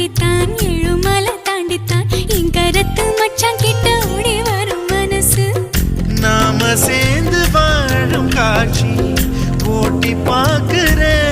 தாண்டித்தான் எழுமலை தாண்டித்தான் என் கரத்து மச்சான் கிட்ட ஓடி வரும் மனசு நாம சேர்ந்து வாழும் காட்சி போட்டி பார்க்கிறேன்